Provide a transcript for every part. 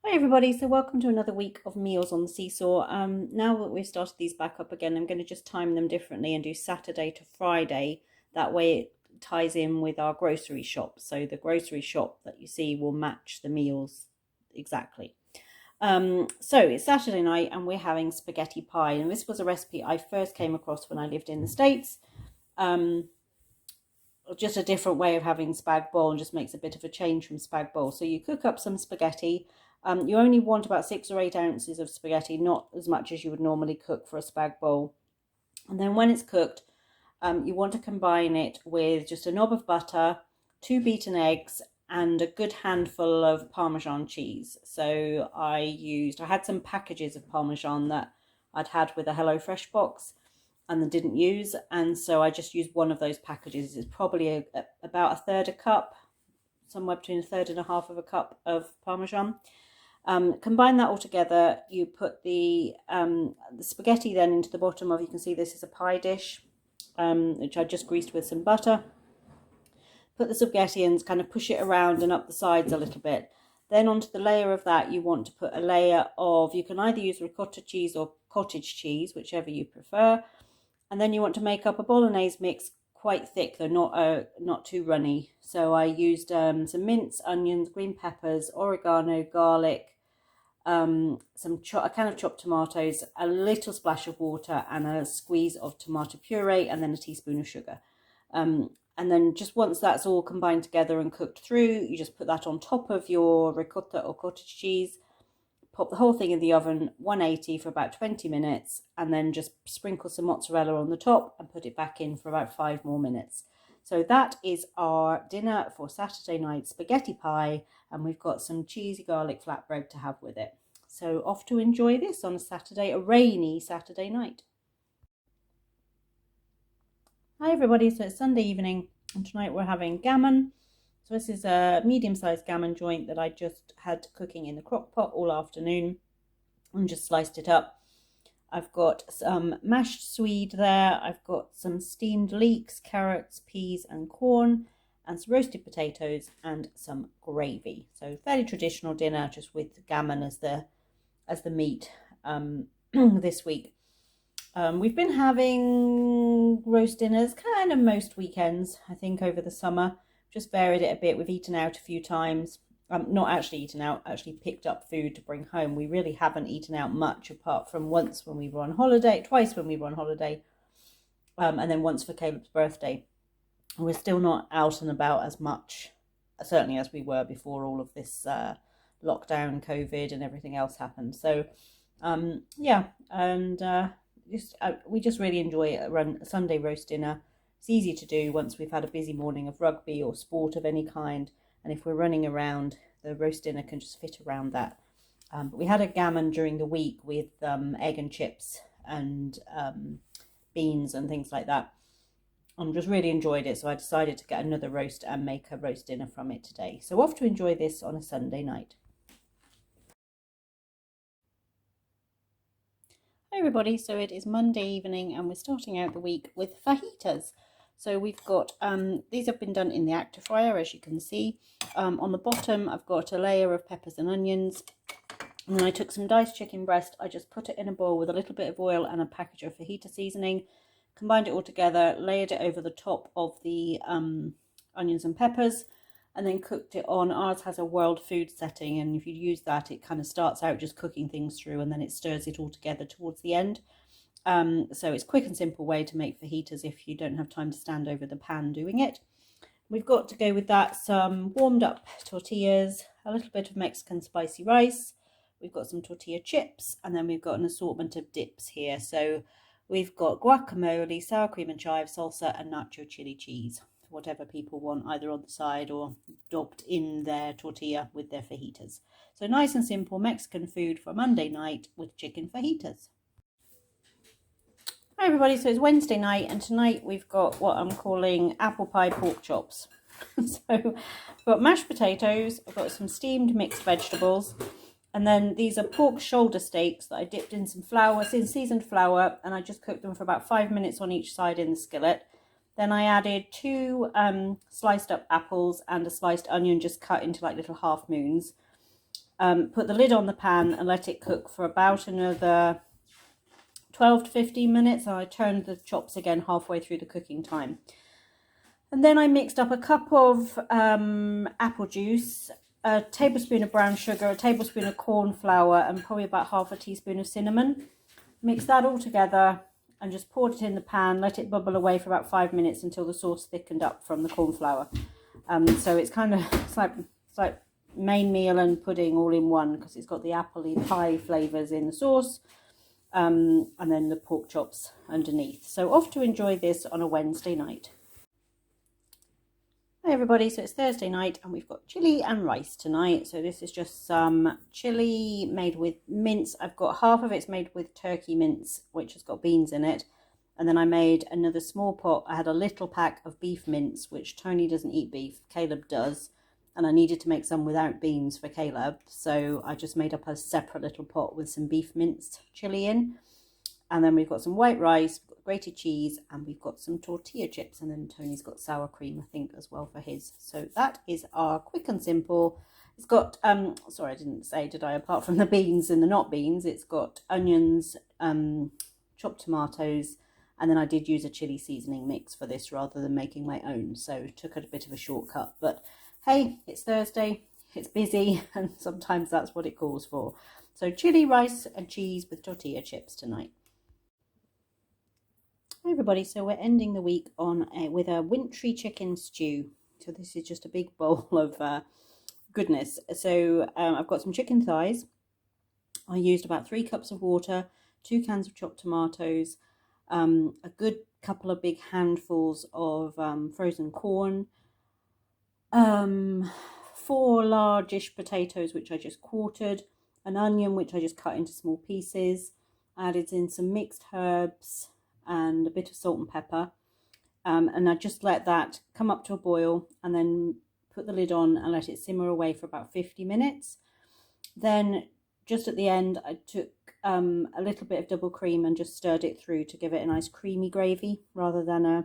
Hi everybody, so welcome to another week of meals on the Seesaw. Now that we've started these back up again, I'm going to just time them differently and do Saturday to Friday. That way it ties in with our grocery shop. So the grocery shop that you see will match the meals exactly. So it's Saturday night and we're having spaghetti pie. And this was a recipe I first came across when I lived in the States. Just a different way of having spag bol and just makes a bit of a change from spag bol. So you cook up some spaghetti. You only want about 6 or 8 ounces of spaghetti, not as much as you would normally cook for a spag bol. And then when it's cooked, you want to combine it with just a knob of butter, 2 beaten eggs, and a good handful of Parmesan cheese. So I had some packages of Parmesan that I'd had with a HelloFresh box and then didn't use, and so I just used one of those packages. It's probably about a third a cup, somewhere between a third and a half of a cup of Parmesan. Combine that all together. You put the spaghetti then into the bottom of, you can see this is a pie dish, which I just greased with some butter. Put the spaghetti and kind of push it around and up the sides a little bit. Then onto the layer of that, you want to put a layer of, you can either use ricotta cheese or cottage cheese, whichever you prefer. And then you want to make up a bolognese mix, quite thick though, not too runny. So I used some mince, onions, green peppers, oregano, garlic, a can of chopped tomatoes, a little splash of water, and a squeeze of tomato puree, and then a teaspoon of sugar. And then just once that's all combined together and cooked through, you just put that on top of your ricotta or cottage cheese. Pop the whole thing in the oven, 180 for about 20 minutes, and then just sprinkle some mozzarella on the top and put it back in for about 5 more minutes. So that is our dinner for Saturday night, spaghetti pie, and we've got some cheesy garlic flatbread to have with it. So off to enjoy this on a Saturday, a rainy Saturday night. Hi everybody, so it's Sunday evening and tonight we're having gammon. So this is a medium-sized gammon joint that I just had cooking in the crock pot all afternoon and just sliced it up. I've got some mashed swede there. I've got some steamed leeks, carrots, peas and corn, and some roasted potatoes and some gravy. So fairly traditional dinner, just with gammon as the meat this week. We've been having roast dinners kind of most weekends, I think, over the summer. Just varied it a bit. We've eaten out a few times. Not actually eaten out, actually picked up food to bring home. We really haven't eaten out much apart from once when we were on holiday, twice when we were on holiday, and then once for Caleb's birthday. We're still not out and about as much, certainly as we were before all of this lockdown, COVID and everything else happened. So, yeah, and we just really enjoy a Sunday roast dinner. It's easy to do once we've had a busy morning of rugby or sport of any kind, and if we're running around, the roast dinner can just fit around that. But we had a gammon during the week with egg and chips and beans and things like that. Just really enjoyed it, so I decided to get another roast and make a roast dinner from it today. So off to enjoy this on a Sunday night. Hi everybody, so it is Monday evening and we're starting out the week with fajitas. So we've got, these have been done in the actor fryer, as you can see. On the bottom I've got a layer of peppers and onions, and then I took some diced chicken breast. I just put it in a bowl with a little bit of oil and a package of fajita seasoning, combined it all together, layered it over the top of the onions and peppers, and then cooked it on. Ours has a world food setting, and if you use that, it kind of starts out just cooking things through and then it stirs it all together towards the end. So it's a quick and simple way to make fajitas if you don't have time to stand over the pan doing it. We've got to go with that some warmed up tortillas, a little bit of Mexican spicy rice. We've got some tortilla chips, and then we've got an assortment of dips here. So we've got guacamole, sour cream and chive, salsa, and nacho chili cheese. Whatever people want, either on the side or dopped in their tortilla with their fajitas. So nice and simple Mexican food for Monday night with chicken fajitas. Hi everybody, so it's Wednesday night and tonight we've got what I'm calling apple pie pork chops. So I've got mashed potatoes, I've got some steamed mixed vegetables, and then these are pork shoulder steaks that I dipped in some flour, seasoned flour, and I just cooked them for about 5 minutes on each side in the skillet. Then I added 2 sliced up apples and a sliced onion just cut into like little half moons. Put the lid on the pan and let it cook for about another 12 to 15 minutes. And I turned the chops again halfway through the cooking time. And then I mixed up a cup of apple juice, a tablespoon of brown sugar, a tablespoon of corn flour, and probably about half a teaspoon of cinnamon. Mix that all together and just poured it in the pan, let it bubble away for about 5 minutes until the sauce thickened up from the corn flour. So it's kind of, it's like main meal and pudding all in one, because it's got the apple pie flavours in the sauce, and then the pork chops underneath. So off to enjoy this on a Wednesday night. Hi everybody, so it's Thursday night and we've got chilli and rice tonight. So this is just some chilli made with mince. I've got half of it's made with turkey mince, which has got beans in it. And then I made another small pot. I had a little pack of beef mince, which Tony doesn't eat beef, Caleb does. And I needed to make some without beans for Caleb. So I just made up a separate little pot with some beef minced chilli in. And then we've got some white rice, grated cheese, and we've got some tortilla chips. And then Tony's got sour cream, I think, as well for his. So that is our quick and simple. It's got, sorry, I didn't say, did I? Apart from the beans and the not beans, it's got onions, chopped tomatoes, and then I did use a chili seasoning mix for this rather than making my own. So took a bit of a shortcut. But hey, it's Thursday, it's busy, and sometimes that's what it calls for. So chili, rice, and cheese with tortilla chips tonight. Hi everybody, so we're ending the week on with a wintry chicken stew. So this is just a big bowl of goodness. So I've got some chicken thighs. I used about 3 cups of water, 2 cans of chopped tomatoes, a good couple of big handfuls of frozen corn, 4 largish potatoes which I just quartered, an onion which I just cut into small pieces, added in some mixed herbs, and a bit of salt and pepper, and I just let that come up to a boil and then put the lid on and let it simmer away for about 50 minutes. Then just at the end I took a little bit of double cream and just stirred it through to give it a nice creamy gravy rather than a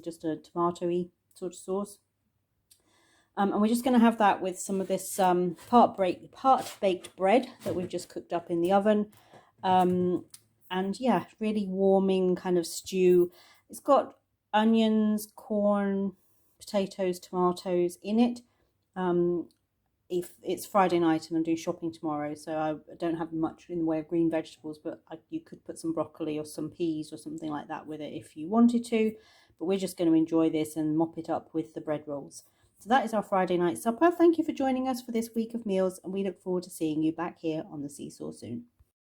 just a tomato-y sort of sauce. And we're just going to have that with some of this part baked bread that we've just cooked up in the oven. And yeah, really warming kind of stew. It's got onions, corn, potatoes, tomatoes in it. If it's Friday night and I'm doing shopping tomorrow, so I don't have much in the way of green vegetables, but you could put some broccoli or some peas or something like that with it if you wanted to. But we're just going to enjoy this and mop it up with the bread rolls. So that is our Friday night supper. Thank you for joining us for this week of meals, and we look forward to seeing you back here on the SeeSaw soon.